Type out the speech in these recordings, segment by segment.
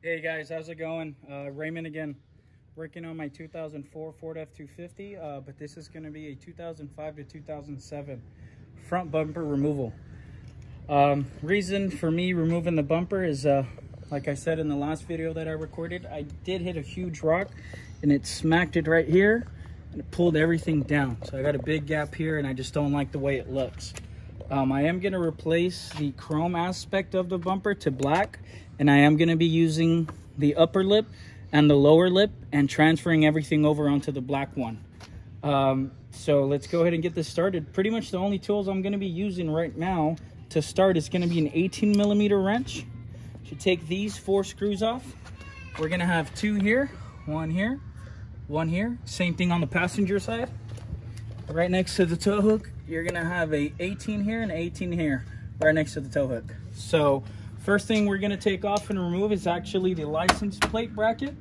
Hey guys, how's it going? Raymond again, working on my 2004 Ford F-250, but this is going to be a 2005 to 2007 front bumper removal. Reason for me removing the bumper is, like I said in the last video that I recorded, I did hit a huge rock and it smacked it right here and it pulled everything down. So I got a big gap here and I just don't like the way it looks. I am going to replace the chrome aspect of the bumper to black, and I am going to be using the upper lip and the lower lip and transferring everything over onto the black one. So let's go ahead and get this started. Pretty much the only tools I'm going to be using right now to start is going to be an 18mm wrench. Should take these 4 screws off. We're going to have 2 here, 1 here, 1 here. Same thing on the passenger side. Right next to the tow hook, you're gonna have a 18 here and 18 here, right next to the tow hook. So first thing we're gonna take off and remove is actually the license plate bracket.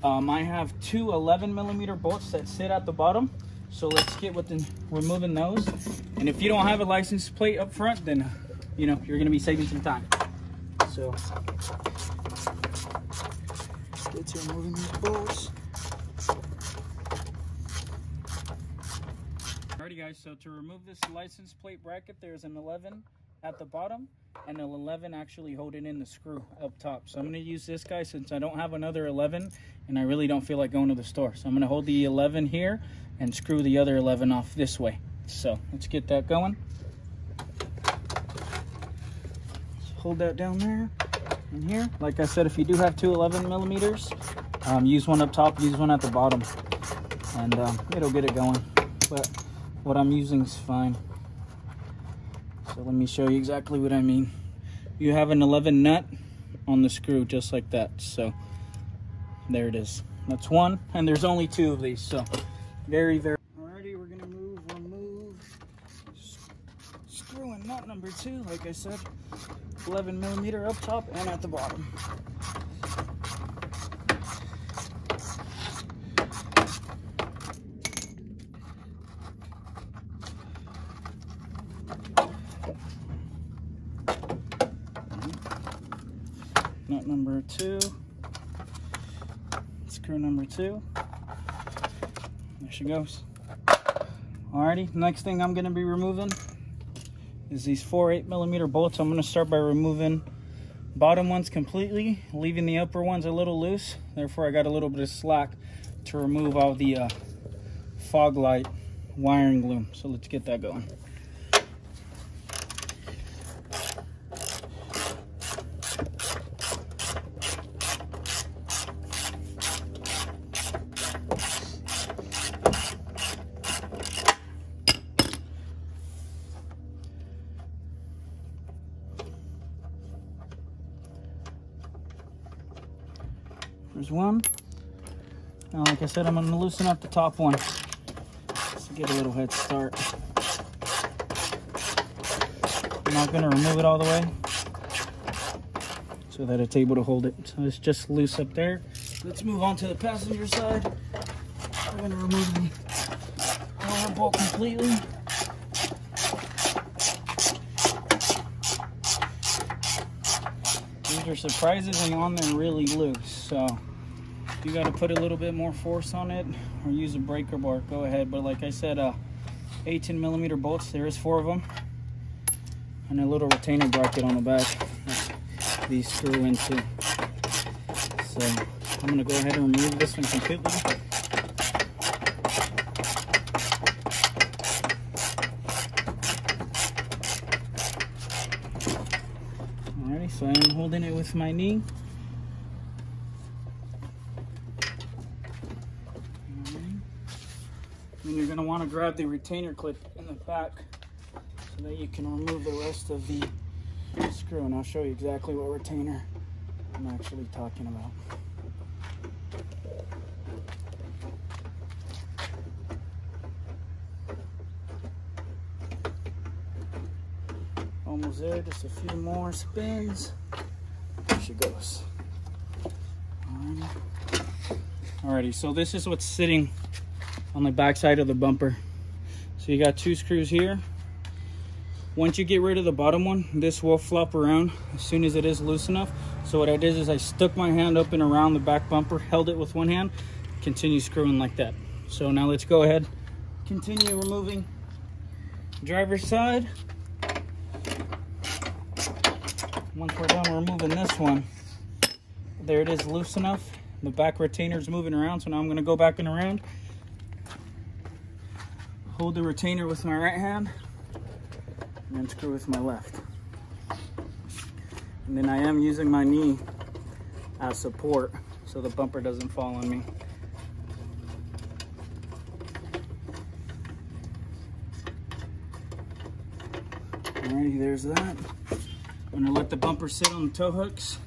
I have 2 11mm bolts that sit at the bottom. So let's get with removing those. And if you don't have a license plate up front, then you know you're gonna be saving some time. So get to removing these bolts. Alrighty guys, so to remove this license plate bracket, there's an 11 at the bottom and an 11 actually holding in the screw up top. So I'm going to use this guy since I don't have another 11 and I really don't feel like going to the store. So I'm going to hold the 11 here and screw the other 11 off this way. So let's get that going. Just hold that down there and here. Like I said, if you do have 2 11mm, use one up top, use one at the bottom, and it'll get it going. But what I'm using is fine. So let me show you exactly what I mean. You have an 11 nut on the screw just like that. So there it is. That's one, and there's only 2 of these. So very. Alrighty, we're gonna remove screw and nut number 2. Like I said, 11mm up top and at the bottom. Nut number 2, screw number 2, there she goes. Alrighty, next thing I'm going to be removing is these 4 8mm bolts. I'm going to start by removing bottom ones completely, leaving the upper ones a little loose. Therefore I got a little bit of slack to remove all the fog light wiring gloom. So let's get that going. There's one. Now, like I said, I'm going to loosen up the top one just to get a little head start. I'm not going to remove it all the way so that it's able to hold it. So it's just loose up there. Let's move on to the passenger side. I'm going to remove the lower bolt completely. These are surprisingly on there really loose, so if you got to put a little bit more force on it or use a breaker bar, go ahead. But like I said, 18mm bolts, there is 4 of them, and a little retainer bracket on the back that these screw into. So I'm going to go ahead and remove this one completely. Alrighty, so I am holding it with my knee. And you're going to want to grab the retainer clip in the back so that you can remove the rest of the screw. And I'll show you exactly what retainer I'm actually talking about. Almost there, just a few more spins. There she goes. Alrighty, so this is what's sitting on the back side of the bumper. So you got 2 screws here. Once you get rid of the bottom one, this will flop around as soon as it is loose enough. So So what I did is I stuck my hand up and around the back bumper, held it with one hand, continue screwing like that. So now let's go ahead, continue removing driver's side. Once we're done removing this one, there it is, loose enough. The back retainer is moving around, so now I'm going to go back and around. Hold the retainer with my right hand, and then screw with my left. And then I am using my knee as support so the bumper doesn't fall on me. Alrighty, there's that. I'm gonna let the bumper sit on the tow hooks.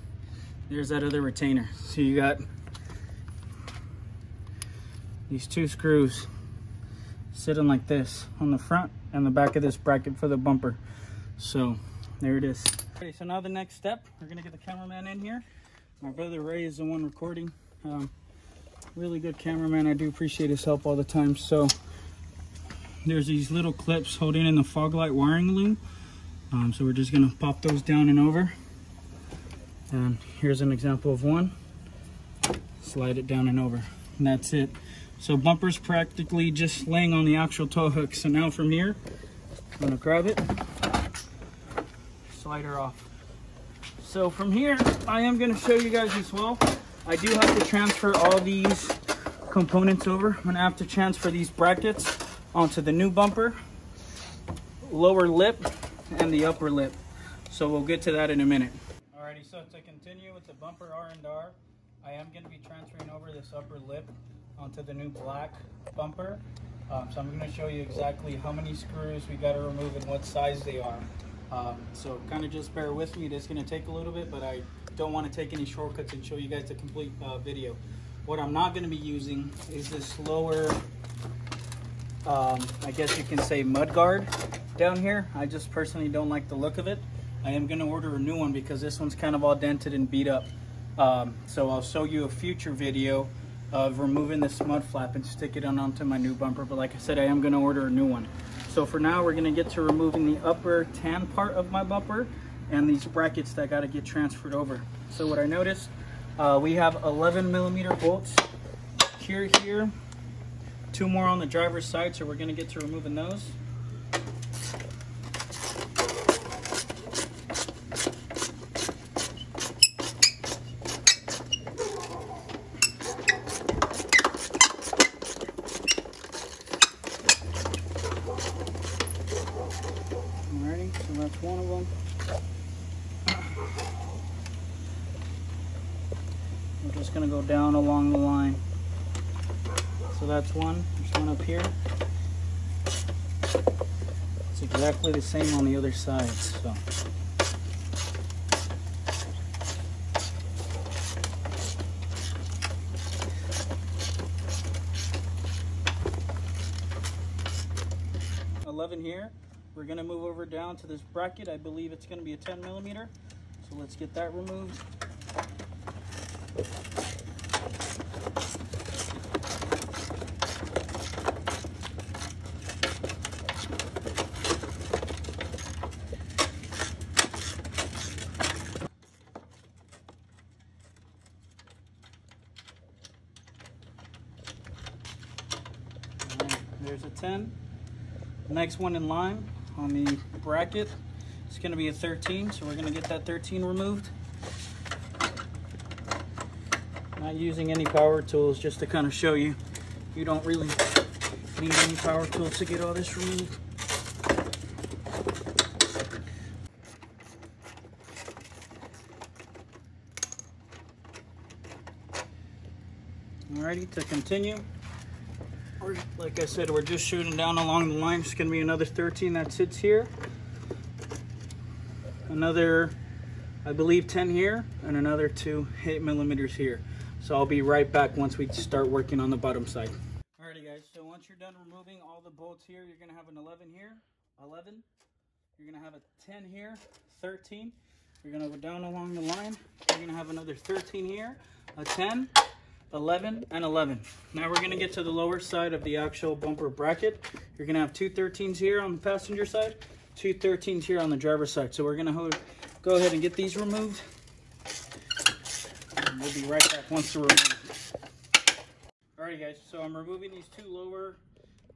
There's that other retainer. So you got these two screws sitting like this on the front and the back of this bracket for the bumper. So there it is. Okay, so now the next step, we're gonna get the cameraman in here. My brother Ray is the one recording. Really good cameraman. I do appreciate his help all the time. So there's these little clips holding in the fog light wiring loom. So we're just gonna pop those down and over. And here's an example of one. Slide it down and over, and that's it. So bumper's practically just laying on the actual tow hook. So now from here, I'm gonna grab it, slide her off. So from here, I am gonna show you guys as well. I do have to transfer all these components over. I'm gonna have to transfer these brackets onto the new bumper, lower lip, and the upper lip. So we'll get to that in a minute. Alrighty, so to continue with the bumper R&R, I am going to be transferring over this upper lip onto the new black bumper. So I'm going to show you exactly how many screws we got to remove and what size they are. So kind of just bear with me. It is going to take a little bit, but I don't want to take any shortcuts and show you guys the complete video. What I'm not going to be using is this lower, I guess you can say, mud guard down here. I just personally don't like the look of it. I am going to order a new one because this one's kind of all dented and beat up. So I'll show you a future video of removing this mud flap and stick it onto my new bumper. But like I said, I am going to order a new one. So for now, we're going to get to removing the upper tan part of my bumper and these brackets that got to get transferred over. So what I noticed, we have 11mm bolts here, 2 more on the driver's side, so we're going to get to removing those. Alrighty, so that's one of them. We're just going to go down along the line. So that's one. There's one up here. It's exactly the same on the other side. So. Here, we're going to move over down to this bracket. I believe it's going to be a 10mm. So let's get that removed. There's a 10. Next one in line on the bracket, it's going to be a 13, so we're going to get that 13 removed. Not using any power tools, just to kind of show you, you don't really need any power tools to get all this removed. Alrighty, to continue. Like I said, we're just shooting down along the line. It's going to be another 13 that sits here. Another, I believe, 10 here, and another 2 8mm here. So I'll be right back once we start working on the bottom side. Alrighty guys, so once you're done removing all the bolts here, you're going to have an 11 here, 11. You're going to have a 10 here, 13. You're going to go down along the line. You're going to have another 13 here, a 10. 11 and 11. Now we're going to get to the lower side of the actual bumper bracket. You're going to have 2 13s here on the passenger side, 2 13s here on the driver's side. So we're going to go ahead and get these removed. and we'll be right back once they're removed. Alrighty guys, so I'm removing these two lower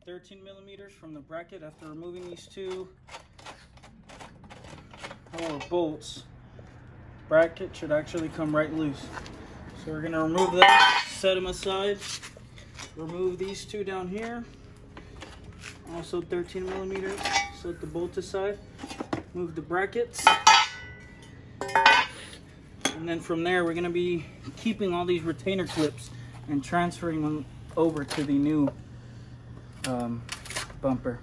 13 millimeters from the bracket. After removing these two lower bolts, bracket should actually come right loose. So we're gonna remove that, set them aside, remove these two down here, also 13 millimeters, set the bolt aside, move the brackets, and then from there we're gonna be keeping all these retainer clips and transferring them over to the new bumper.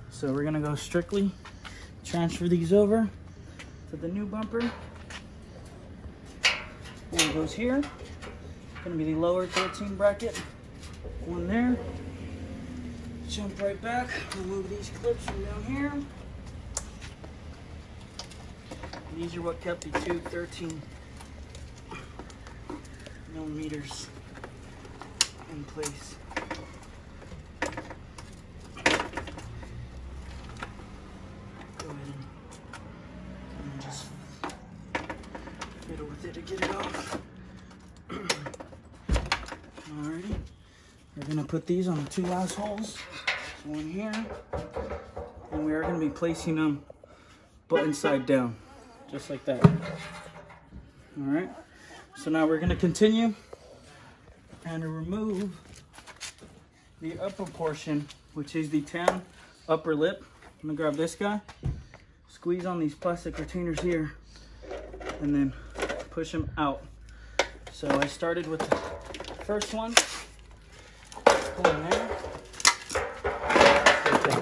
So we're gonna go strictly transfer these over to the new bumper. One goes here. Gonna be the lower 13 bracket. One there. Jump right back. Remove these clips from down here. These are what kept the two 13 millimeters in place. Go ahead and just fiddle with it to get it off. Alrighty, we're gonna put these on the two last holes. So one here, and we are gonna be placing them button side down, just like that. Alright, so now we're gonna continue and remove the upper portion, which is the tan upper lip. I'm gonna grab this guy, squeeze on these plastic retainers here, and then push them out. So I started with the first one, pull in there. Okay.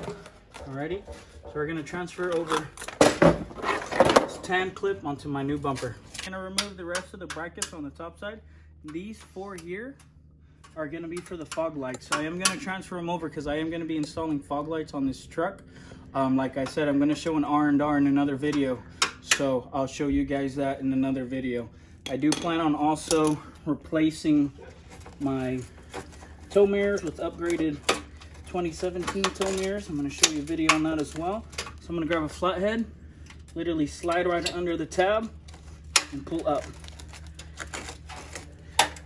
Alrighty, so we're gonna transfer over this tan clip onto my new bumper. I'm gonna remove the rest of the brackets on the top side. These four here are gonna be for the fog lights. So I am gonna transfer them over because I am gonna be installing fog lights on this truck. Like I said, I'm gonna show an R&R in another video. So I'll show you guys that in another video. I do plan on also replacing my tow mirrors with upgraded 2017 tow mirrors. I'm gonna show you a video on that as well. So I'm gonna grab a flathead, literally slide right under the tab and pull up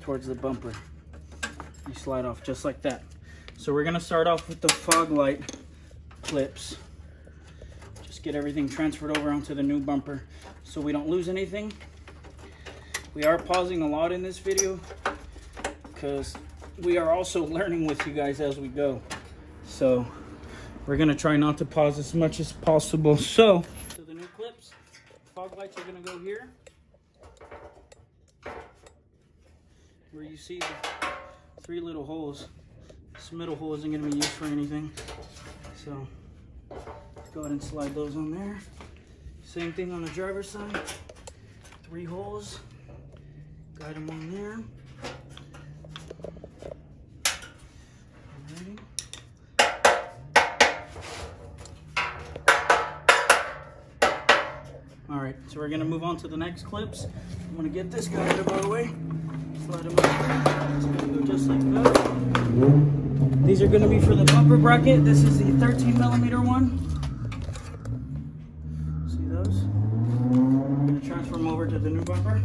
towards the bumper. You slide off just like that. So we're gonna start off with the fog light clips. Just get everything transferred over onto the new bumper so we don't lose anything. We are pausing a lot in this video because we are also learning with you guys as we go. So we're gonna try not to pause as much as possible. So the new clips, fog lights are gonna go here, where you see the three little holes. This middle hole isn't gonna be used for anything. So let's go ahead and slide those on there. Same thing on the driver's side. Three holes. Guide them on there. Alrighty. Alright, so we're gonna move on to the next clips. I'm gonna get this guy out of our way. Slide them over. It's gonna go just like that. These are gonna be for the bumper bracket. This is the 13 millimeter one. See those? I'm gonna transfer them over to the new bumper.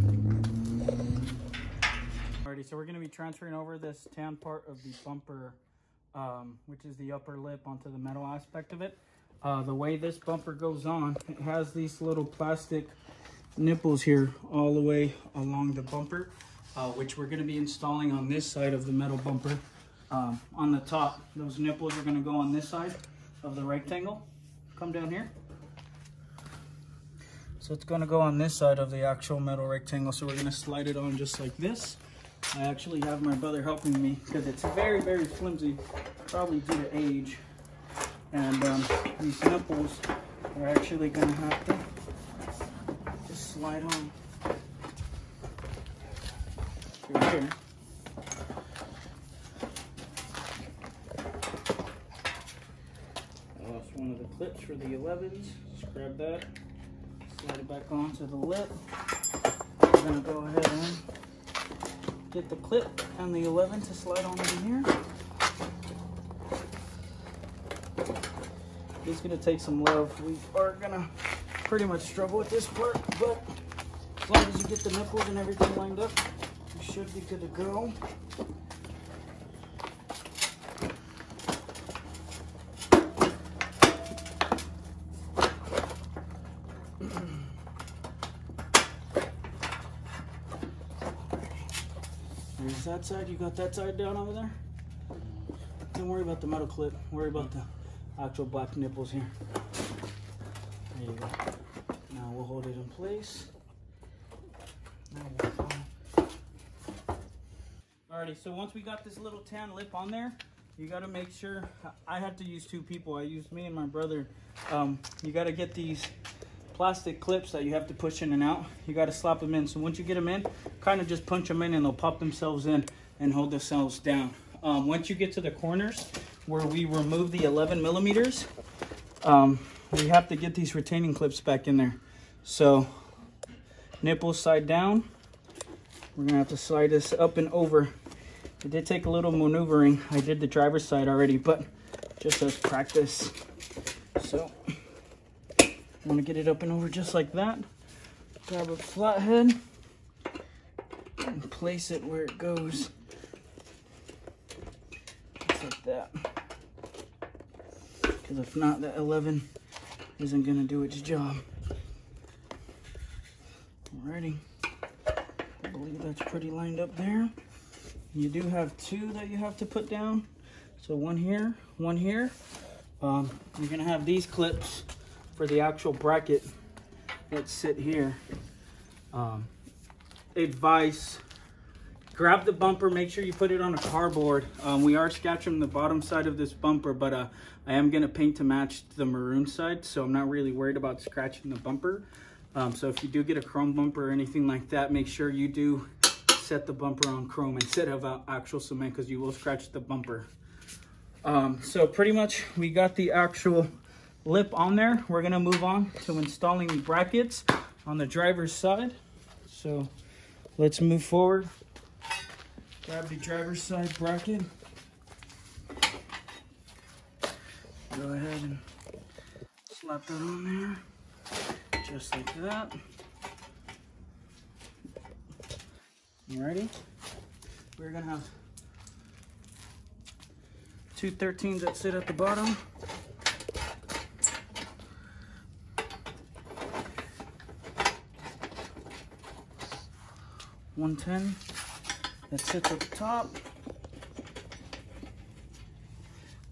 Alrighty, so we're gonna be transferring over this tan part of the bumper, which is the upper lip, onto the metal aspect of it. The way this bumper goes on, it has these little plastic nipples here all the way along the bumper, which we're going to be installing on this side of the metal bumper. On the top, those nipples are going to go on this side of the rectangle. Come down here. So it's going to go on this side of the actual metal rectangle. So we're going to slide it on just like this. I actually have my brother helping me because it's very, very flimsy, probably due to age. And these nipples are actually going to have to just slide on through here. I lost one of the clips for the 11s. Just grab that, slide it back onto the lip. We're going to go ahead and get the clip and the 11 to slide on in here. It's gonna take some love. We are gonna pretty much struggle with this part, but as long as you get the nipples and everything lined up, should be good to go. There's that side. You got that side down over there? Don't worry about the metal clip. Worry about the actual black nipples here. There you go. Now we'll hold it in place. Alrighty, so once we got this little tan lip on there, you got to make sure. I had to use 2 people. I used me and my brother. You got to get these plastic clips that you have to push in and out. You got to slap them in. So once you get them in, kind of just punch them in and they'll pop themselves in and hold themselves down. Once you get to the corners where we remove the 11 millimeters, we have to get these retaining clips back in there. So nipples side down. We're gonna have to slide this up and over. It did take a little maneuvering. I did the driver's side already, but just as practice. So I want to get it up and over just like that. Grab a flathead and place it where it goes. Just like that. Because if not, that 11 isn't gonna do its job. Alrighty. I believe that's pretty lined up there. You do have 2 that you have to put down. So one here, one here. You're gonna have these clips for the actual bracket that sit here. Advice, grab the bumper, make sure you put it on a cardboard. We are scratching the bottom side of this bumper, but I am gonna paint to match the maroon side, so I'm not really worried about scratching the bumper. So if you do get a chrome bumper or anything like that, make sure you do set the bumper on chrome instead of actual cement, because you will scratch the bumper. So pretty much we got the actual lip on there. We're gonna move on to installing the brackets on the driver's side. So let's move forward. Grab the driver's side bracket. Go ahead and slap that on there. Just like that. Alrighty. We're gonna have 2 13s that sit at the bottom. One 10 that sits at the top.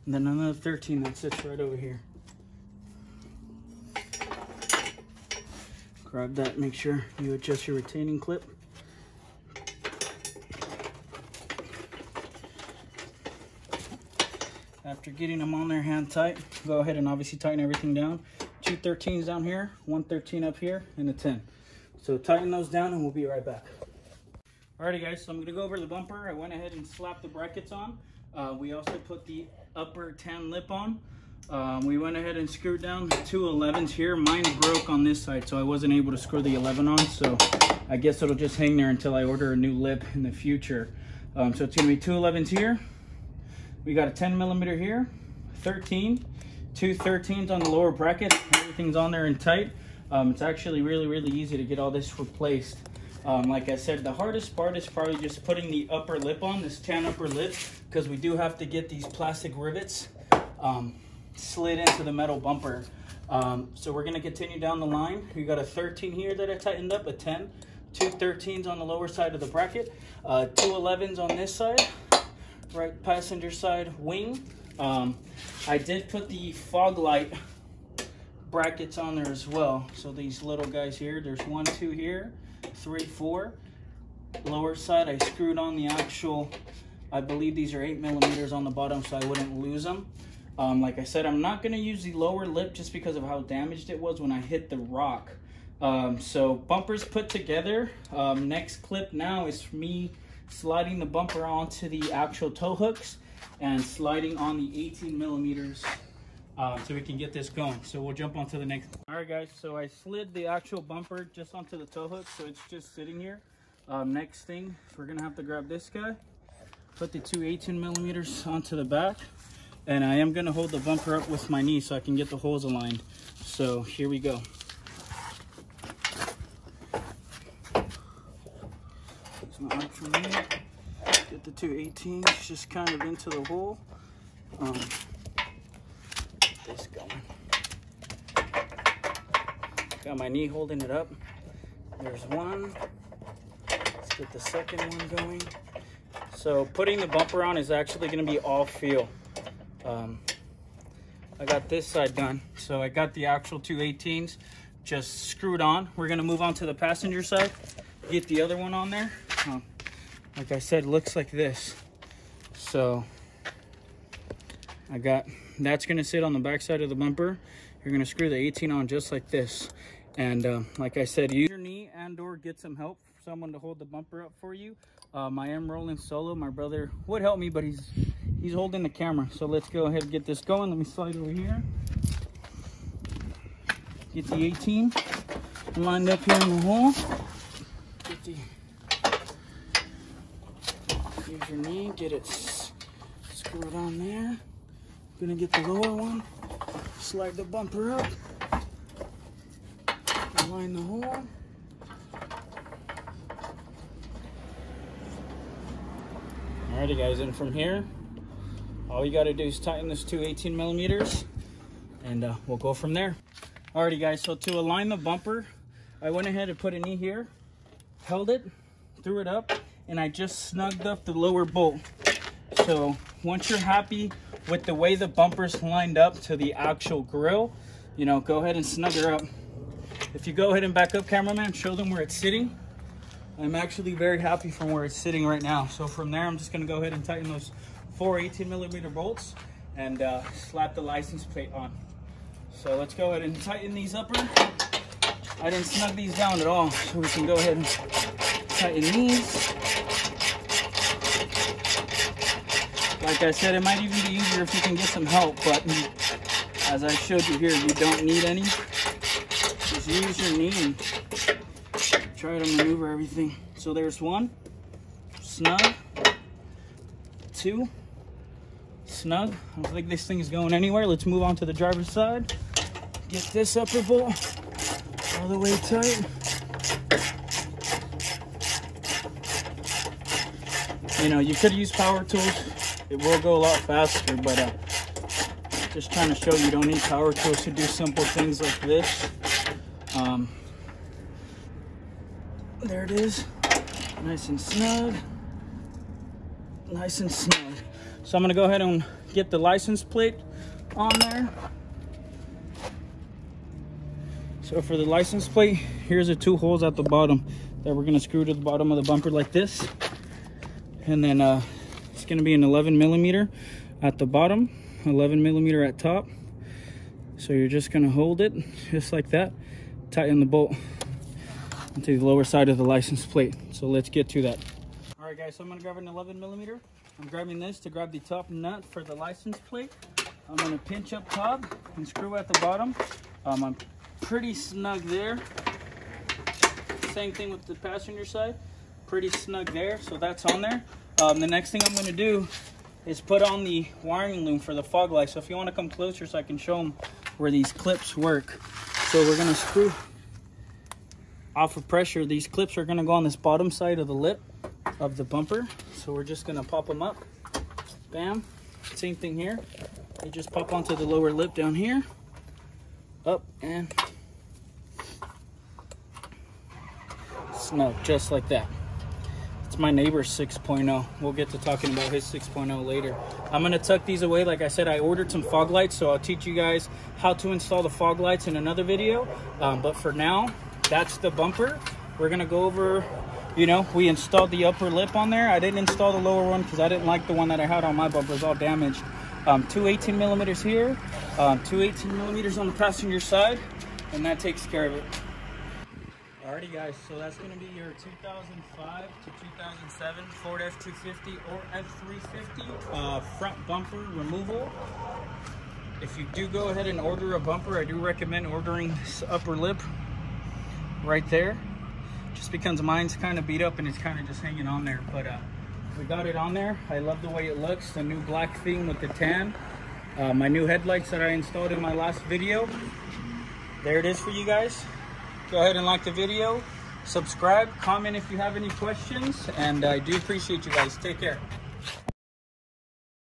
And then another 13 that sits right over here. Grab that, make sure you adjust your retaining clip. After getting them on there hand tight, go ahead and obviously tighten everything down. 2 13s down here, 1 13 up here, and a 10. So tighten those down and we'll be right back. Alrighty guys, so I'm gonna go over the bumper. I went ahead and slapped the brackets on. We also put the upper tan lip on. We went ahead and screwed down 2 11s here. Mine broke on this side, so I wasn't able to screw the 11 on. So I guess it'll just hang there until I order a new lip in the future. So it's gonna be 2 11s here. We got a 10 millimeter here, 13, 2 13s on the lower bracket. Everything's on there and tight. It's actually really easy to get all this replaced. Like I said, the hardest part is probably just putting the upper lip on, this tan upper lip, because we do have to get these plastic rivets slid into the metal bumper. So we're gonna continue down the line. We got a 13 here that I tightened up, a 10, 2 13s on the lower side of the bracket, 2 11s on this side, right passenger side wing. I did put the fog light brackets on there as well. So these little guys here, there's 1 2 here, 3 4. Lower side I screwed on the actual, I believe these are 8 millimeters on the bottom so I wouldn't lose them. Like I said, I'm not going to use the lower lip just because of how damaged it was when I hit the rock. So bumpers put together. Next clip now is me sliding the bumper onto the actual tow hooks and sliding on the 18 millimeters so we can get this going. So we'll jump on to the next. All right guys, so I slid the actual bumper just onto the tow hook, so it's just sitting here. Next thing, we're gonna have to grab this guy, put the 2 18 millimeters onto the back, and I am gonna hold the bumper up with my knee so I can get the holes aligned. So here we go. It's my actual Get the 218s just kind of into the hole. Get this going. Got my knee holding it up. There's one. Let's get the second one going. So putting the bumper on is actually going to be all feel. I got this side done. So I got the actual 218s just screwed on. We're going to move on to the passenger side. Get the other one on there. Like I said, it looks like this. So that's going to sit on the back side of the bumper. You're going to screw the 18 on just like this. And like I said, use your knee and or get some help, someone to hold the bumper up for you. I am rolling solo. My brother would help me, but he's holding the camera. So let's go ahead and get this going. Let me slide over here. Get the 18 lined up here in the hole. Use your knee, get it screwed on there. Gonna get the lower one. Slide the bumper up. Line the hole. Alrighty guys, and from here, all you gotta do is tighten this to 18 millimeters and we'll go from there. Alrighty guys, so to align the bumper, I went ahead and put a knee here, held it, threw it up, and I just snugged up the lower bolt. So once you're happy with the way the bumper's lined up to the actual grill, you know, go ahead and snug her up. If you go ahead and back up, cameraman, show them where it's sitting. I'm actually very happy from where it's sitting right now. So from there, I'm just gonna go ahead and tighten those 4 18 millimeter bolts and slap the license plate on. So let's go ahead and tighten these upper. I didn't snug these down at all, so we can go ahead and tighten these. Like I said, it might even be easier if you can get some help, but as I showed you here, you don't need any. Just use your knee and try to maneuver everything. So there's one, snug, two, snug. I don't think this thing is going anywhere. Let's move on to the driver's side. Get this upper bolt all the way tight. You know, you could use power tools. It will go a lot faster, but just trying to show you don't need power tools to do simple things like this. There it is, nice and snug, nice and snug. So I'm gonna go ahead and get the license plate on there. So for the license plate, here's the 2 holes at the bottom that we're gonna screw to the bottom of the bumper like this. And then it's gonna be an 11 millimeter at the bottom, 11 millimeter at top. So you're just gonna hold it just like that, tighten the bolt into the lower side of the license plate. So let's get to that. All right guys, so I'm gonna grab an 11 millimeter. I'm grabbing this to grab the top nut for the license plate. I'm gonna pinch up top and screw at the bottom. I'm pretty snug there. Same thing with the passenger side, pretty snug there, so that's on there. The next thing I'm gonna do is put on the wiring loom for the fog light. So if you wanna come closer so I can show them where these clips work. So we're gonna screw off of pressure. These clips are gonna go on this bottom side of the lip of the bumper. So we're just gonna pop them up, bam. Same thing here. They just pop onto the lower lip down here, up and snug, just like that. It's my neighbor's 6.0. We'll get to talking about his 6.0 later. I'm gonna tuck these away. Like I said, I ordered some fog lights, so I'll teach you guys how to install the fog lights in another video. But for now, that's the bumper. We're gonna go over, you know, we installed the upper lip on there. I didn't install the lower one because I didn't like the one that I had on my bumper. It was all damaged. 2 18 millimeters here, 2 18 millimeters on the passenger side, and that takes care of it. Alrighty guys, so that's gonna be your 2005 to 2007 Ford F-250 or F-350 front bumper removal. If you do go ahead and order a bumper, I do recommend ordering this upper lip right there, just because mine's kind of beat up and it's kind of just hanging on there. But we got it on there. I love the way it looks, the new black theme with the tan. My new headlights that I installed in my last video. There it is for you guys. Go ahead and like the video, Subscribe, comment if you have any questions, and I do appreciate you guys. Take care.